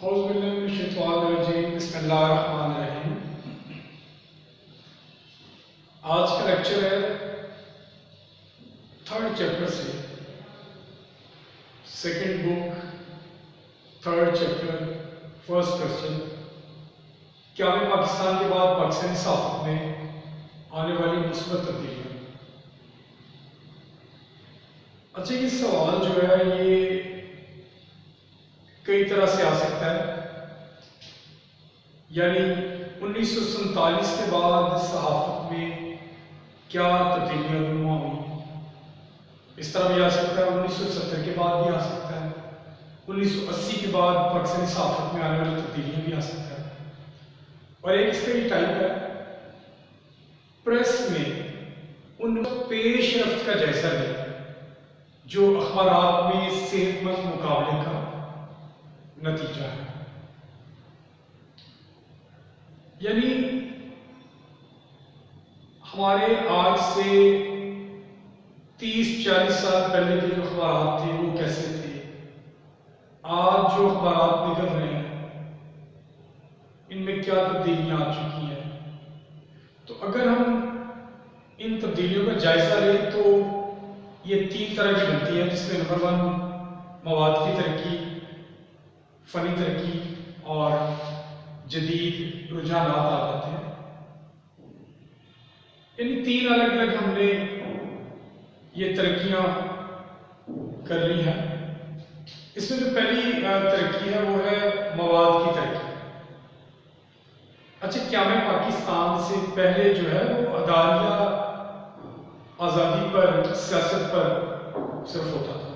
اعوذ باللہ من الشیطان الرجیم بسم اللہ الرحمن الرحیم۔ آج کا لیکچر ہے 3rd چیپٹر سے، 2nd بک 3rd چیپٹر 1st کوسچن، کیا میں پاکستان کے بعد پاکستانی صحافت میں آنے والی مثبت تبدیلیاں؟ اچھا، یہ سوال جو ہے یہ کئی طرح سے آ سکتا ہے، یعنی 1947 کے بعد صحافت میں کیا تبدیلیاں رونما ہوئی، اس طرح بھی آ سکتا ہے، 1970 کے بعد بھی آ سکتا ہے، 1980 کے بعد پاکستانی صحافت میں آنے والی تبدیلیاں بھی آ سکتا ہے۔ اور ایک اس کا یہ ٹائپ ہے، پریس میں ان پیش رفت کا جائزہ لیں جو اخبارات میں صحت مند مقابلے کا نتیجہ ہے۔ یعنی ہمارے آج سے 30-40 سال پہلے کے جو اخبارات تھے وہ کیسے تھے، آج جو اخبارات نکل رہے ہیں ان میں کیا تبدیلیاں آ چکی ہیں۔ تو اگر ہم ان تبدیلیوں کا جائزہ لیں تو یہ 3 طرح کی بنتی ہے، جس میں نمبر 1 مواد کی ترقی، فنی ترقی اور جدید رجحانات آ جاتے ہیں۔ یعنی 3 الگ الگ ہم نے یہ ترقیاں کر لی ہیں۔ اس میں جو پہلی ترقی ہے وہ ہے مواد کی ترقی۔ اچھا، قیام پاکستان سے پہلے جو ہے وہ اداریہ آزادی پر، سیاست پر صرف ہوتا تھا،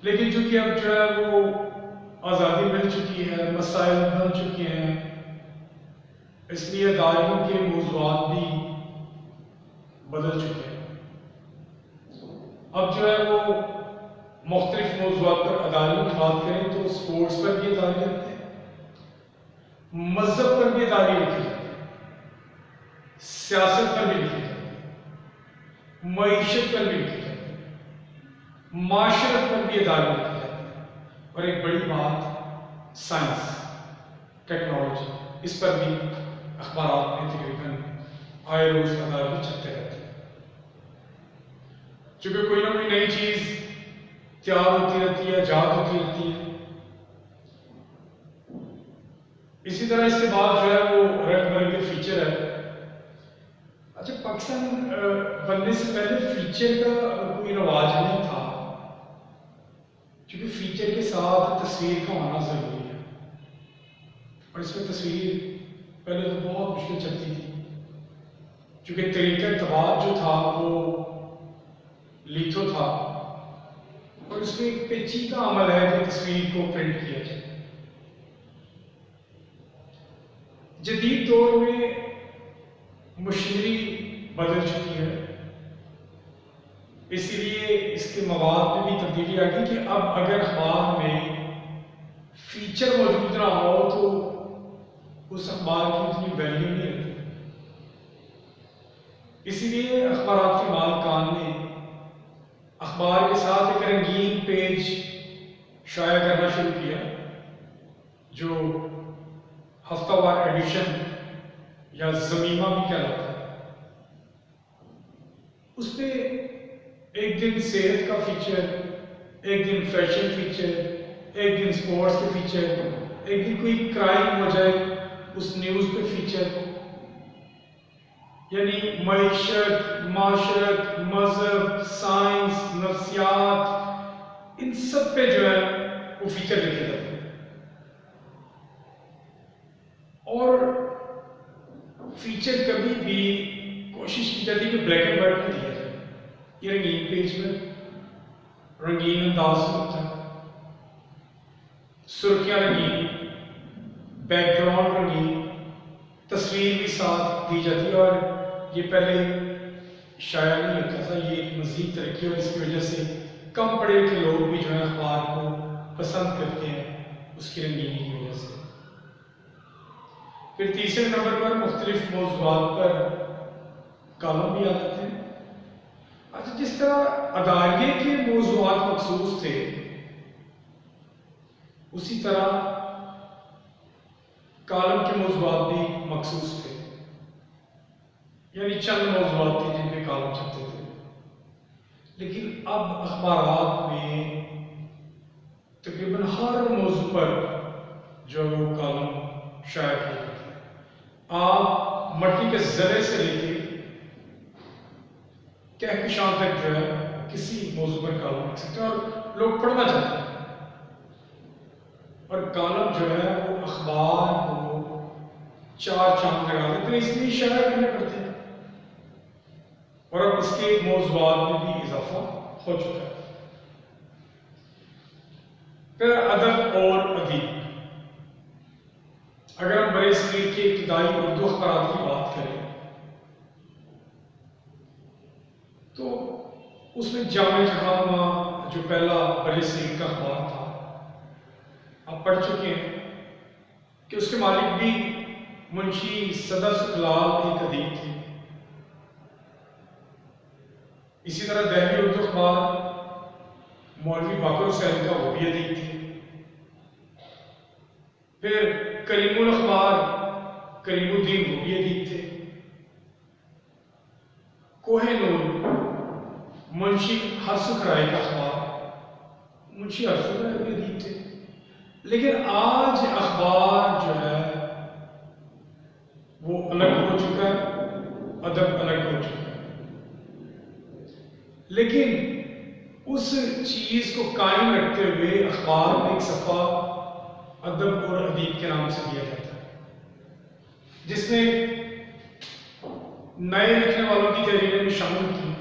لیکن چونکہ اب جو ہے وہ آزادی مل چکی ہے، مسائل بن چکے ہیں، اس لیے اداریوں کے موضوعات بھی بدل چکے ہیں۔ اب جو ہے وہ مختلف موضوعات پر اداریوں کی بات کریں تو سپورٹس پر بھی ادارے ہوتے ہیں، مذہب پر بھی ادارے لکھے جاتے ہیں، سیاست پر بھی لکھے جاتے ہیں، معیشت پر بھی لکھے جاتے ہیں، معاشرت پر بھی ادارے لکھے جاتے ہیں، اور ایک بڑی بات سائنس، ٹیکنالوجی، اس پر بھی اخبارات میں تقریباً آئے روز ادارے چھپتے رہتے ہیں۔ چونکہ کوئی نہ کوئی نئی چیز تیار ہوتی رہتی ہے، ایجاد ہوتی رہتی ہے۔ اسی طرح اس کے بعد جو ہے وہ رنگ برنگے فیچر ہے۔ اچھا، پاکستان بننے سے پہلے فیچر کا کوئی رواج نہیں تھا، کیونکہ فیچر کے ساتھ تصویر کا ہونا ضروری ہے، اور اس میں تصویر پہلے تو بہت مشکل چلتی تھی، کیونکہ طریقہ طباعت جو تھا وہ لیتھو تھا، اور اس میں ایک پیچیدہ عمل ہے کہ تصویر کو پرنٹ کیا جائے۔ جدید دور میں مشینری بدل چکی ہے، اسی لیے اس کے مواد میں بھی تبدیلی آ گئی کہ اب اگر اخبار میں فیچر موجود نہ ہو تو اس اخبار کی اتنی ویلیو نہیں رہتی۔ اسی لیے اخبارات کے مالکان نے اخبار کے ساتھ ایک رنگین پیج شائع کرنا شروع کیا، جو ہفتہ وار ایڈیشن یا زمیمہ بھی کہلاتا ہے۔ اس پہ ایک دن صحت کا فیچر، ایک دن فیشن فیچر، ایک دن سپورٹس کے فیچر، ایک دن کوئی کرائم ہو جائے اس نیوز پہ فیچر، یعنی معیشت، معاشرت، مذہب، سائنس، نفسیات، ان سب پہ جو ہے وہ فیچر لکھے جاتے ہیں۔ اور فیچر کبھی بھی کوشش کی جاتی ہے کہ بلیک اینڈ وائٹ میں دیا جائے، یہ رنگین پیج میں رنگین انداز میں ہوتا ہے، سرخیاں رنگین، بیک گراؤنڈ رنگین، تصویر بھی ساتھ دی جاتی ہے، اور یہ پہلے شائع نہیں ہوتا تھا۔ یہ ایک مزید ترقی اور اس کی وجہ سے کم پڑھے لکھے لوگ بھی جو ہے اخبار کو پسند کرتے ہیں اس کی رنگینی کی وجہ سے۔ پھر تیسرے نمبر پر مختلف موضوعات پر کالم بھی آ جاتے ہیں۔ اچھا، جس طرح اداریے کے موضوعات مخصوص تھے اسی طرح کالم کے موضوعات بھی مخصوص تھے، یعنی چند موضوعات تھے جن پہ کالم چھپتے تھے، لیکن اب اخبارات میں تقریباً ہر موضوع پر جو وہ کالم شائع کیے جاتے ہیں۔ آپ مٹی کے ذرے سے لے کے کہکشاں تک جو ہے کسی موضوع پر کالم لکھ سکتے ہیں اور لوگ پڑھنا چاہتے ہیں، اور کالم جو ہے وہ اخبار کو چار چاند لگا دیتے ہیں، اس لیے شائع کرنے پڑتے ہیں، اور اب اس کے موضوعات میں بھی اضافہ ہو چکا ہے۔ پھر ادب اور ادیب، اگر ہم برے صغیر کے ابتدائی اردو اخبارات کی بات کریں تو اس میں جامع جہاں جو پہلا برے صغیر کا اخبار تھا، آپ پڑھ چکے ہیں کہ اس کے مالک بھی منشی صدر سکلال ایک ادیب تھے۔ اسی طرح دہلی اردو اخبار مولوی باقر حسین کا وہ بھی ادیب تھے۔ پھر کریم الاخبار کریم الدین وہ بھی ادیب تھے۔ کوہ نور منشی ہرسکھ رائے کا اخبار، منشی ہرسکھ رائے بھی ادیب تھے۔ لیکن آج اخبار جو ہے وہ الگ ہو چکا ہے، ادب الگ ہو چکا ہے، لیکن اس چیز کو قائم رکھتے ہوئے اخبار میں ایک صفحہ ادب اور ادیب کے نام سے دیا جاتا ہے، جس میں نئے لکھنے والوں کی تحریریں بھی شامل کی،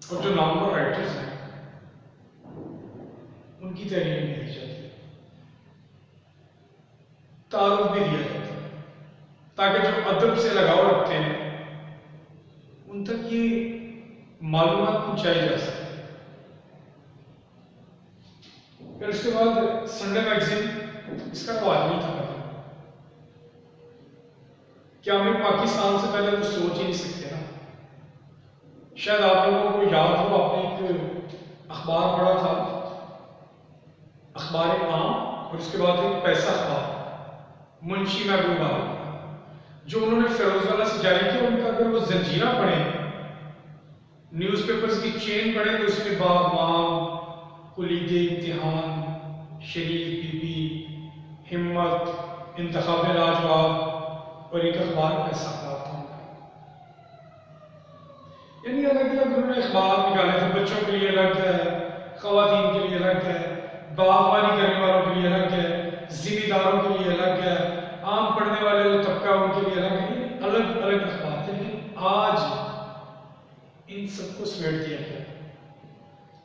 اور جو نامور رائٹرز ہیں ان کی تحریریں بھی دی جاتی ہے، تعارف بھی دیا جاتا ہے، تاکہ جو ادب سے لگاؤ رکھتے ہیں ان تک یہ معلومات پہنچائی جا سکے۔ پھر اس کے بعد سنڈے میگزین، اس کا رواج نہیں تھا پہلے، کیا ہمیں پاکستان سے پہلے تو سوچ ہی نہیں سکتے نا۔ شاید آپ لوگوں کو یاد ہو، آپ نے ایک اخبار پڑھا تھا، اخبار عام، اور اس کے بعد ایک پیسہ اخبار منشی محبوب عالم، جو انہوں نے فیروز والا سے جاری کیا۔ ان کا اگر وہ زنجیرہ پڑھیں، نیوز پیپرز کی چین پڑھیں، تو اس میں باغبان، کلید امتحان، شریف بی بی، ہمت، انتخاب لاجواب، اور ایک اخبار پیسہ اخبار تھا۔ یعنی الگ الگ انہوں نے اخبار نکالے تھے، بچوں کے لیے الگ ہے، خواتین کے لیے الگ ہے، باغبانی کرنے والوں کے لیے الگ ہے، ذمہ داروں کے لیے الگ ہے، عام پڑھنے والے جو طبقہ ان کے لیے الگ ہے، الگ الگ اخبار تھے۔ لیکن آج ان سب کو سمیٹ دیا گیا،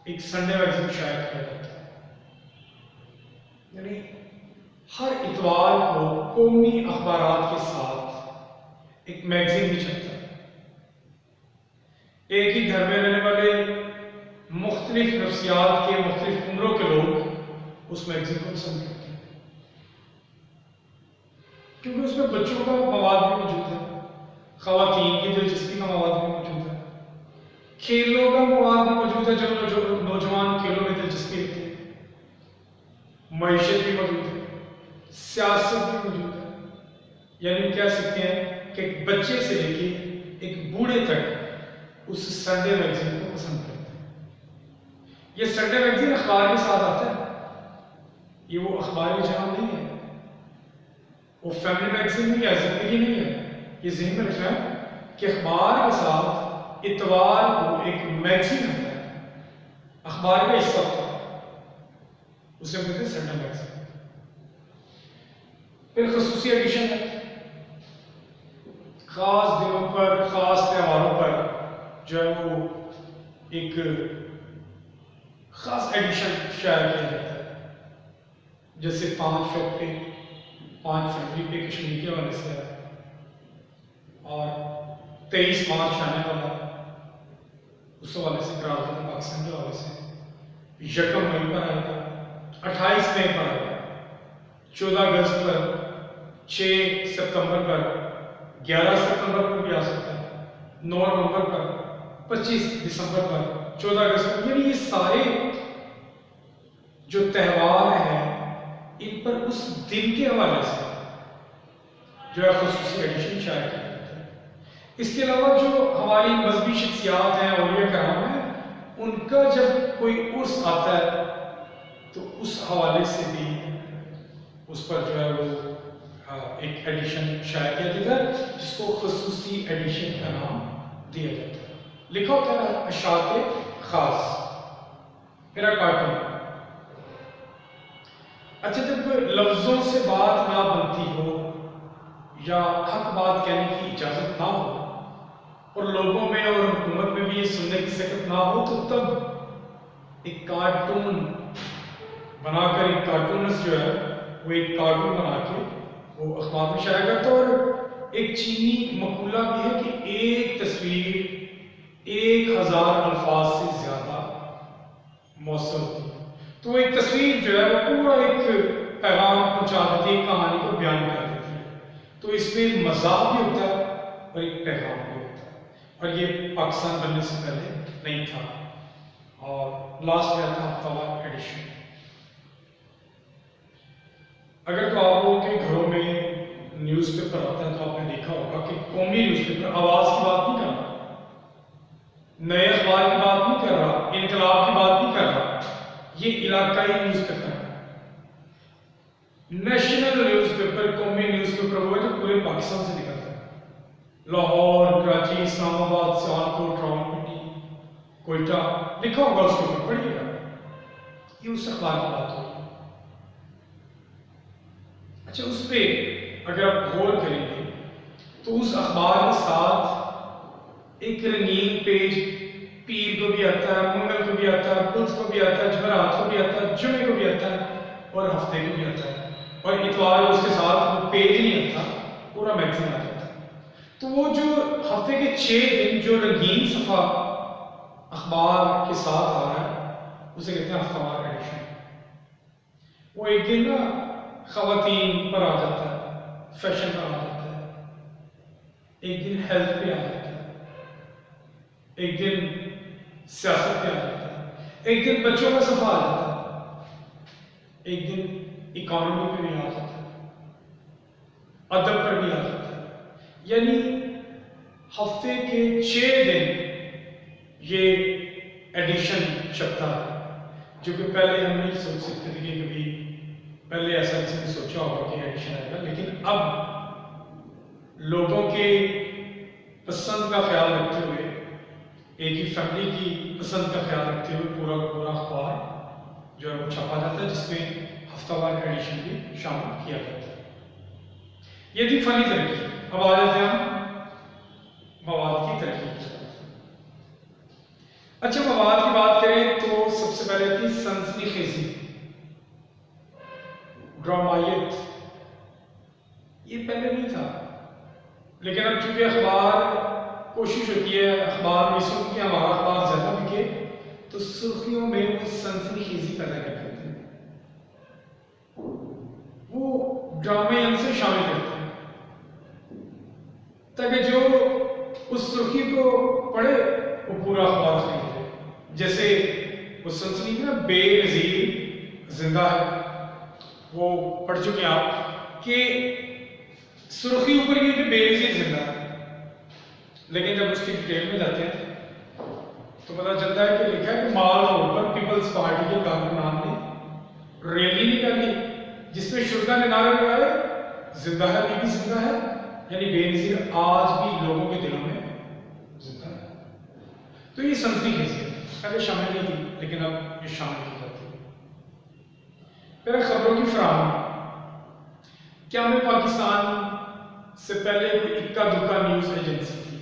ایک سنڈے میگزین شائع کیا جاتا ہے، یعنی ہر اتوار کو قومی اخبارات کے ساتھ ایک میگزین بھی چھپتا ہے۔ ایک ہی گھر میں رہنے والے مختلف نفسیات کے مختلف عمروں کے لوگ اس میگزین کو پسند کرتے ہیں، کیونکہ اس میں بچوں کا مواد بھی موجود ہے، خواتین کی دلچسپی کا مواد بھی موجود ہے، کھیلوں کا مواد بھی موجود ہے، جو نوجوان کھیلوں میں دلچسپی رکھتے ہیں، معیشت بھی موجود ہے، سیاست بھی موجود ہے۔ یعنی کہہ سکتے ہیں کہ ایک بچے سے لے کے ایک بوڑھے تک اس سنڈے میگزین کو پسند کرتے ہیں۔ یہ سنڈے میگزین اخبار کے ساتھ آتا ہے، یہ وہ اخباری جہاں نہیں ہے، وہ فیملی میگزین نہیں ہے، زندگی نہیں ہے۔ یہ ذہن میں رکھنا ہے کہ اخبار کے ساتھ اتوار کو ایک میگزین ہوتا ہے، اخبار کا حصہ ہوتا ہے، اسے کہتے ہیں سنڈے میگزین۔ پھر خصوصی ایڈیشن ہے، خاص دنوں پر، خاص تہواروں پر جو ہے وہ ایک خاص ایڈیشن شائع کیا جاتا ہے، جیسے 5 فروری پہ کشمیر کے حوالے سے ہے، اور 23 مارچ آنے والا اس حوالے سے، قرارداد پاکستان کے حوالے سے 1 مئی پر آئے گا، 28 مئی پر آئے گا، 14 اگست پر، 6 ستمبر پر، 11 ستمبر پر بھی آ سکتا ہے، 9 نومبر پر، 25 دسمبر پر، 14 اگست پر۔ یعنی یہ سارے جو تہوار ہیں ان پر اس دن کے حوالے سے جو ہے خصوصی ایڈیشن شائع کیا جاتا ہے۔ اس کے علاوہ جو ہماری مذہبی شخصیات ہیں، اولیاء کرام ہیں، ان کا جب کوئی عرس آتا ہے تو اس حوالے سے بھی اس پر جو ہے وہ ایک ایڈیشن شائع کیا جاتا ہے، جس کو خصوصی ایڈیشن کا نام دیا جاتا ہے۔ لکھا ہوتا ہے اشاعت خاص، میرا کارٹون۔ اچھا، جب لفظوں سے بات نہ بنتی ہو یا حق بات کہنے کی اجازت نہ ہو اور لوگوں میں اور حکومت میں بھی یہ سننے کی سکت نہ ہو، تو تب ایک کارٹون بنا کر ایک کارٹونسٹ جو ہے وہ ایک کارٹون بنا کے وہ اخبار میں شائع کرتا ہے۔ اور ایک چینی مقولہ بھی ہے کہ ایک تصویر 1000 الفاظ سے زیادہ مؤثر ہوتی ہے۔ تو ایک تصویر جو ہے وہ پورا ایک پیغام پہنچا دیتی ہے، ایک کہانی کو بیان کر دیتی ہے۔ تو اس میں ایک مزاح بھی ہوتا ہے اور ایک پیغام بھی ہوتا ہے، اور یہ پاکستان بننے سے پہلے نہیں تھا۔ اور لاسٹ میں تھا ہفتہ وار ایڈیشن۔ اگر تو آپ لوگوں کے گھروں میں نیوز پیپر آتا ہے تو آپ نے دیکھا ہوگا کہ قومی نیوز پیپر آواز کی بات نہیں کر رہا، نئے اخبار کی بات نہیں کر رہا، انقلاب کی بات نہیں کر رہا، یہ علاقائی نیوز پیپر ہے۔ نیشنل نیوز پیپر، قومی نیوز پیپر وہ ہے جو پورے پاکستان سے نکلتا ہے۔ لاہور، کراچی، اسلام آباد، سیالکوٹ، راولپنڈی، کوئٹہ، لکھا ہوگا اس کے اوپر، پڑھیے گا، یہ اس اخبار کی بات ہوگی۔ اچھا، اس پہ اگر آپ غور کریں گے تو اس اخبار کے ساتھ ایک رنگین پیج پیر کو بھی آتا ہے، منگل کو بھی آتا ہے، بدھ کو بھی آتا ہے، جمعرات کو بھی آتا ہے، جمعے کو بھی آتا ہے، اور ہفتے کو بھی آتا ہے، اور اتوار اس کے ساتھ وہ پیج نہیں آتا، پورا میگزین آ جاتا ہے۔ تو وہ جو ہفتے کے 6 دن جو رنگین صفحہ اخبار کے ساتھ آ رہا ہے اسے کہتے ہیں ہفتہ وار ایڈیشن۔ وہ ایک دن نا خواتین پر آ جاتا ہے، فیشن پر آ جاتا ہے، ایک دن ہیلتھ پہ آ جاتا ہے، ایک دن سیاست پہ آ جاتا ہے، ایک دن بچوں کا صفحہ آ جاتا ہے، ایک دن اکانومی پہ بھی آ جاتا ہے، ادب پر بھی آ جاتا ہے۔ یعنی ہفتے کے 6 دن یہ ایڈیشن چھپتا ہے، جو کہ پہلے ہم نہیں سوچ سکتے تھے کہ کبھی پہلے ایسا کسی نے سوچا ہوگا کہ ایڈیشن آئے گا، لیکن اب لوگوں کے پسند کا خیال رکھتے ہوئے، ایک ہی فیملی کی پسند کا خیال رکھتے ہوئے پورا پورا اخبار جو ہے وہ چھپا جاتا ہے، جس میں ہفتہ وار ایڈیشن بھی شامل کیا جاتا ہے۔ یہ تھی فنی ترقی۔ اب آ جاتے ہیں ہم مواد کی ترقی کی طرف۔ اچھا، مواد کی بات کریں تو سب سے پہلے تھی سنسنی خیزی، ڈرامائیت۔ یہ پہلے نہیں تھا، لیکن اب چونکہ اخبار کوشش ہوتی ہے اخبار میں سن کے ہمارا اخبار زیادہ بکے، تو سرخیوں میں وہ سنسنی خیزی پیدا کر دیتے ہیں، وہ ڈرامے ان سے شامل کرتے ہیں تاکہ جو اس سرخی کو پڑھے وہ پورا اخبار خرید لے۔ جیسے وہ سنسنی نا بے نظیر زندہ ہے، وہ پڑھ چکے ہیں آپ کہ سرخی اوپر یہ کہ بے نظیر زندہ ہے، لیکن جب اس کی ڈیٹیل میں جاتے ہیں تو پتہ چلتا ہے کہ لکھا ہے کہ مال روڈ پر پیپلز پارٹی کے کارکنان نے ریلی نکالی جس میں شرکا نے نعرے لگائے زندہ ہے، بی بی زندہ ہے، یعنی بے نظیر آج بھی لوگوں کے دلوں میں زندہ ہے۔ تو یہ سنسنی خیزی ہے، پہلے شامل نہیں تھی لیکن اب یہ شامل کی جاتی ہے۔ پھر خبروں کی فراہمی۔ کیا ہمیں پاکستان سے پہلے کوئی اکا دکا نیوز ایجنسی تھی،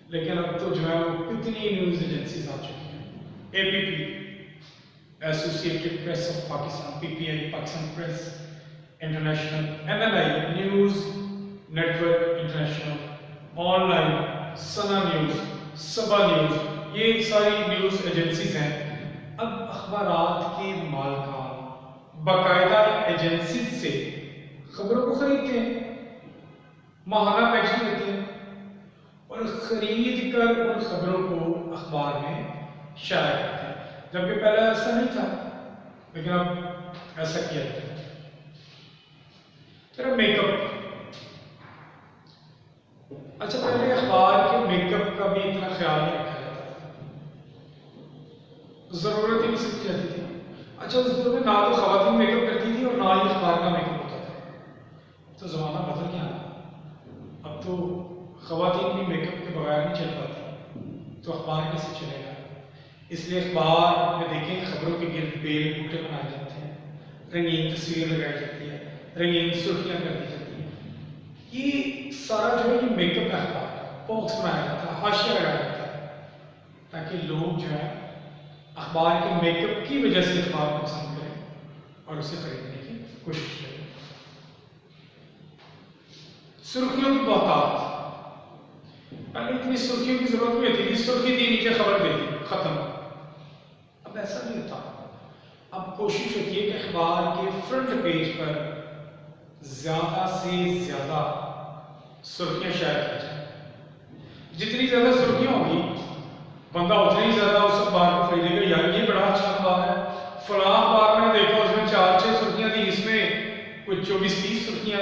لیکن اب تو جو ہے وہ کتنی نیوز ایجنسیز آ چکی ہیں۔ A P P, associated press of Pakistan, P P I Pakistan press international, N N I news network international, online, Sana news, Saba news, یہ ساری نیوز ایجنسیز ہیں۔ اب اخبارات کے مالکان باقاعدہ ایجنسیز سے خبروں کو خریدتے ہیں، ماہانہ پیکجنگ دیتے ہیں اور خرید کر ان خبروں کو اخبار میں شائع کرتے ہیں، جبکہ پہلے ایسا نہیں تھا، لیکن اب ایسا کیا جاتا ہے. پھر میک اپ. اچھا پہلے اخبار کے میک اپ کا بھی اتنا خیال نہیں رکھا جاتا تھا, ضرورت ہی نہیں سمجھی جاتی تھی. اچھا اس دور میں نہ تو خواتین میک اپ کرتی تھی اور نہ ہی اخبار کا میک اپ ہوتا تھا. تو زمانہ بدل گیا نا, اب تو خواتین بھی میک اپ کے بغیر نہیں چل پاتی, تو اخبار کیسے چلے گا؟ اس لیے اخبار میں دیکھیں خبروں کے گرد بیل بوٹے بنائے جاتے ہیں, رنگین تصویر لگائی جاتی ہے, رنگین سرخیاں کر دی جاتی ہیں. یہ سارا جو ہے یہ میک اپ کا اخبار باکس بنایا جاتا ہے, حاشیہ لگایا جاتا ہے, تاکہ لوگ جو ہے اخبار کے میک اپ کی وجہ سے اخبار کو پسند کریں اور اسے خریدنے کی کوشش کریں. سرخیوں کی بہتات. پہلے اتنی سرخیوں کی ضرورت نہیں ہوتی تھی, سرخی دی نیچے خبر دے دی ختم. اب ایسا نہیں ہوتا. اب کوشش ہوتی ہے کہ اخبار کے فرنٹ پیج پر زیادہ سے زیادہ سرخیاں شائع کی جائیں. جتنی زیادہ سرخیاں ہوگی بندہ اتنا ہی زیادہ اس اخبار کو خریدے گا. یار یہ بڑا اچھا اخبار ہے, فلاں اخبار میں نے دیکھا اس میں 4-6 سرخیاں تھیں, اس میں کوئی 24-30 سرخیاں,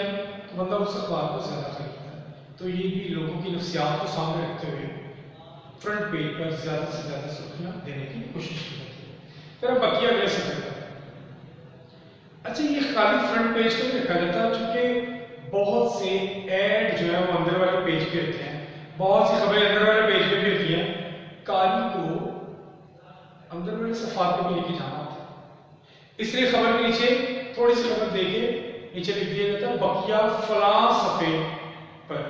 تو بندہ اس اخبار کو زیادہ خریدتا ہے. تو یہ بھی لوگوں کی نفسیات کو سامنے رکھتے ہوئے فرنٹ پیج پر زیادہ سے زیادہ سرخیاں دینے کی کوشش کی جاتی ہے. پھر اب بقیہ اگلے صفحے پر. اچھا یہ خالی فرنٹ پیج کو بھی رکھا جاتا ہے چونکہ بہت سے ایڈ جو ہے وہ اندر والے پیج پہ ہوتے ہیں, بہت سی خبریں اندر والے پیج پہ بھی ہوتی ہیں. قاری کو اندر والے صفحات پہ بھی لے کے جانا ہوتا ہے, اس لیے خبر کے نیچے تھوڑی سی خبر دے کے نیچے لکھ دیا جاتا ہے بقیہ فلاں صفحے پر.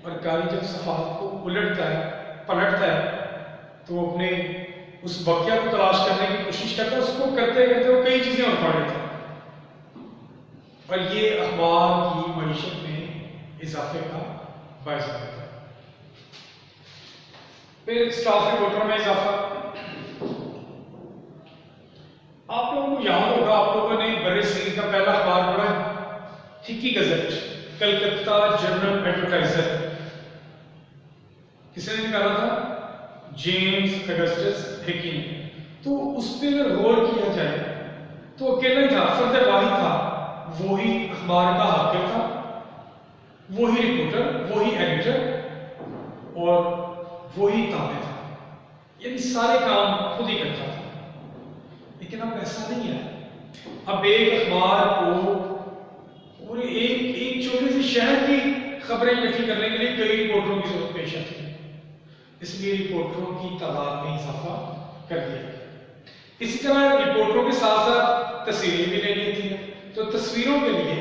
اور قاری جب صفحات کو الٹتا ہے پلٹتا ہے تو وہ اپنے اس بقیہ کو تلاش کرنے کی کوشش کرتا ہے. اس کو کرتے کرتے وہ کئی چیزیں اور پڑھ لیتا ہے, اور یہ اخبار کی معیشت میں اضافے کا باعث بنتا ہے. پھر اسٹاف رپورٹر میں اضافہ. آپ لوگوں کو یاد ہوگا, آپ لوگوں نے برے صغیر کا پہلا اخبار پڑھا, ہکی گزٹ, کلکتہ جرنل ایڈورٹائزر. کس نے نکالا تھا؟ جیمز اگسٹس ہکی نے. تو اس پہ اگر غور کیا جائے تو اکیلا ہی تھا, فرد واحد تھا, وہی اخبار کا حاکم تھا, وہی رپورٹر, وہی ایڈیٹر اور وہی تابع تھا. یعنی سارے کام خود ہی کرتا تھا. لیکن اب ایسا نہیں ہے. اب ایک اخبار کو پورے ایک چھوٹے سے شہر کی خبریں اکٹھی کرنے کے لیے کئی رپورٹروں کی ضرورت پیش آتی ہے. اس لیے رپورٹروں کی تعداد میں اضافہ کر دیا گیا. اسی طرح رپورٹروں کے ساتھ ساتھ تصویریں بھی لینی ہوتی ہیں, تو تصویروں کے لیے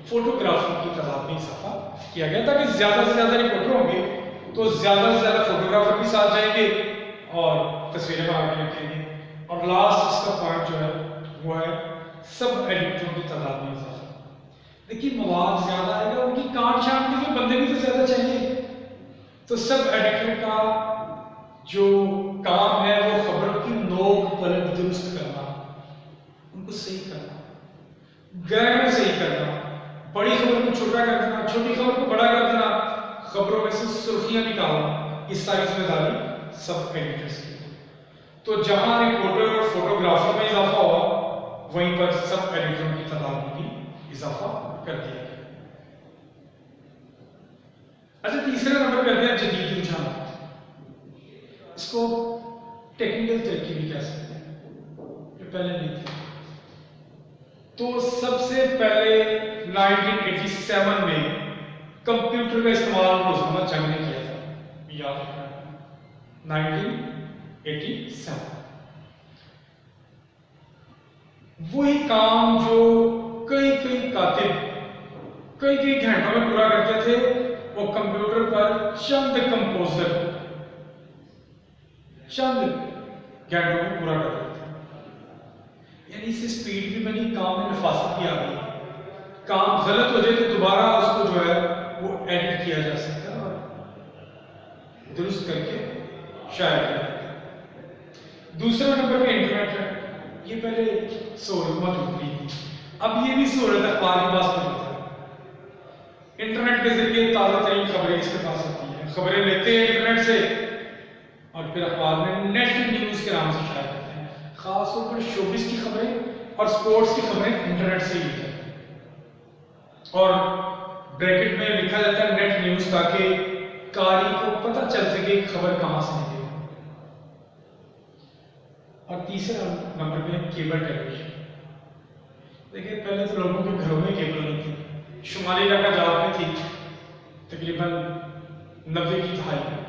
فوٹوگرافر کی تعداد میں اضافہ کیا گیا تاکہ زیادہ سے زیادہ رپورٹر ہوں گے تو زیادہ سے زیادہ فوٹوگرافر بھی ساتھ جائیں گے اور تصویریں بنا کے رکھیں گے. اور لاسٹ اس کا پوائنٹ جو ہے وہ ہے سب ایڈیٹروں کی تعداد میں اضافہ. دیکھیے مواد زیادہ آئے گا, ان کی کانٹ چھانٹ کے لیے بندے بھی تو زیادہ چاہیے. تو سب ایڈیٹر کا جو کام ہے وہ خبروں کی نوک پلٹ درست کرنا, ان کو صحیح کرنا, گرامر صحیح کرنا, بڑی خبر کو چھوٹا کر دینا, چھوٹی خبر کو بڑا کر دینا, خبروں میں سے سرخیاں نکالنا, یہ ساری ذمہ داری سب ایڈیٹرز کی. تو جہاں رپورٹر اور فوٹوگرافر میں اضافہ ہوا وہیں پر سب ایڈیٹروں کی تعداد میں بھی اضافہ کر دیا گیا. اچھا تیسرا نمبر کرتے ہیں جدید رجحانات. اس کو ٹیکنیکل ترقی بھی کہہ سکتے ہیں, جو پہلے نہیں تھی. تو سب سے پہلے 1987 میں کمپیوٹر کا استعمال روزانہ جنگ نے کیا تھا, یاد رکھنا 1987. وہی کام جو کئی کاتب کئی گھنٹوں میں پورا کرتے تھے وہ کمپیوٹر پر چند کمپوزر چند گھنٹوں میں پورا کر دیتے تھے. یعنی اس سے سپیڈ بھی بنی, کام میں نفاست بھی آ گئی. کام غلط ہو جائے تو دوبارہ اس کو جو ہے وہ ایڈٹ کیا جا سکتا ہے اور درست کر کے شائع کیا جاتا ہے. دوسرا نمبر پہ انٹرنیٹ ہے. یہ پہلے سہولت موجود نہیں تھی, اب یہ بھی سہولت اخبار کے پاس موجود ہے. انٹرنیٹ کے ذریعے تازہ ترین خبریں اس کے پاس ہوتی ہیں, خبریں لیتے ہیں انٹرنیٹ سے اور پھر اخبار میں نیٹ نیوز کے نام سے شائع کرتے ہیں. خاص طور پر شوبز کی خبریں اور سپورٹس کی خبریں انٹرنیٹ سے ہی ہے، اور بریکٹ میں لکھا جاتا ہے نیٹ نیوز، تاکہ قاری کو پتہ چل سکے خبر کہاں سے ملے۔ اور تیسرا نمبر پہ کیبل ٹیلی ویژن۔ دیکھیں پہلے تو لوگوں کے گھروں میں کیبل نہیں تھی، شمالی علاقہ جات میں تھی تقریباً 90 کی دہائی میں،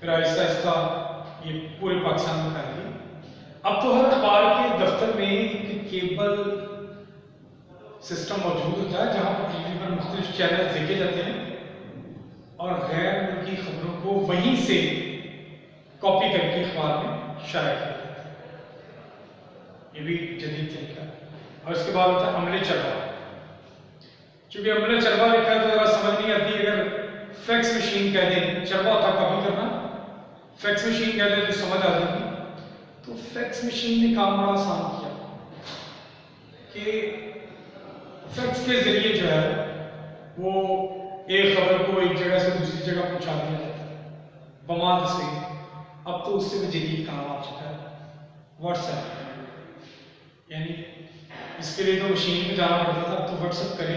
پھر آہستہ آہستہ یہ پورے پاکستان میں پھیل گئی۔ اب تو ہر اخبار کے دفتر میں ایک کیبل سسٹم موجود ہوتا ہے جہاں پر ٹی وی پر مختلف چینل دیکھے جاتے ہیں اور غیر ملکی خبروں کو وہیں سے کاپی کر کے اخبار میں شائع کیا جاتا ہے۔ یہ بھی جدید طریقہ ہے۔ اور اس کے بعد ہوتا ہے عملے چربا۔ چونکہ عملے چربا لکھا ہے تو ذرا سمجھ نہیں آتی، اگر فیکس مشین کہہ دیں، چربا ہوتا کاپی کرنا، فیکس مشین کہہ دیں تو سمجھ آ جائے گی۔ تو فیکس مشین نے کام بڑا آسان کیا کہ فیکس کے ذریعے جو ہے وہ ایک خبر کو ایک جگہ سے دوسری جگہ پہنچا دیا جاتا ہے بما تصویر۔ اب تو اس سے بھی جدید کام آ چکا ہے واٹس ایپ، یعنی اس کے لیے تو مشین میں جانا پڑتا تھا، اب تو واٹس ایپ کریں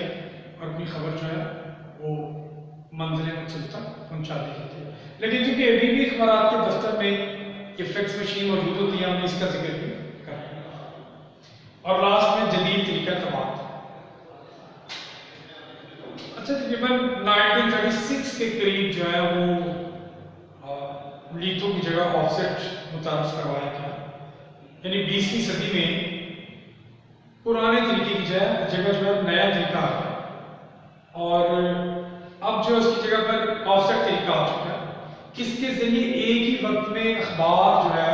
اور اپنی خبر جو ہے وہ منزل مقصود تک پہنچا دی جاتی ہے۔ لیکن چونکہ ابھی بھی اخبارات کے دفتر میں یہ فیکس مشین موجود ہوتی ہے، ہم نے اس کا ذکر بھی کر رہے ہیں۔ اور لاسٹ میں جدید طریقہ تبادلہ۔ اچھا تقریباً 1936 کے قریب جو ہے وہ لیتھوں کی جگہ آف سیٹ متعارف کروایا گیا، یعنی 20ویں صدی میں پرانے طریقے کی جگہ جو ہے نیا طریقہ آ گیا، اور اب جو اس کی جگہ پر آف سیٹ طریقہ آ چکا ہے، جس کے ذریعے ایک ہی وقت میں اخبار جو ہے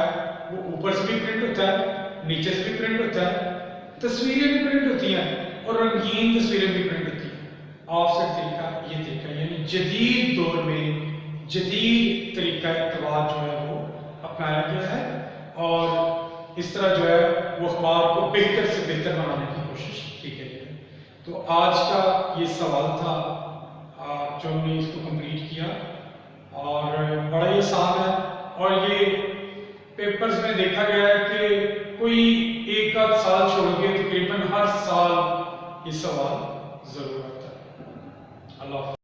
وہ اوپر سے بھی پرنٹ ہوتا ہے، نیچے سے بھی پرنٹ ہوتا ہے، تصویریں بھی پرنٹ ہوتی ہیں اور رنگین تصویریں بھی پرنٹ ہوتی ہیں۔ آف سیٹ طریقہ یہ طریقہ، یعنی جدید دور میں جدید طریقہ اطلاع جو ہے وہ اپنایا گیا ہے، اور اس طرح جو ہے وہ اخبار کو بہتر سے بہتر بنانے کی کوشش کی گئی ہے۔ تو آج کا یہ سوال تھا جو ہم نے اس کو کمپلیٹ کیا، اور بڑا ہی آسان ہے، اور یہ پیپرز میں دیکھا گیا ہے کہ کوئی ایک آدھ سال چھوڑ کے تقریباً ہر سال یہ سوال ضرور آتا ہے۔ اللہ حافظ۔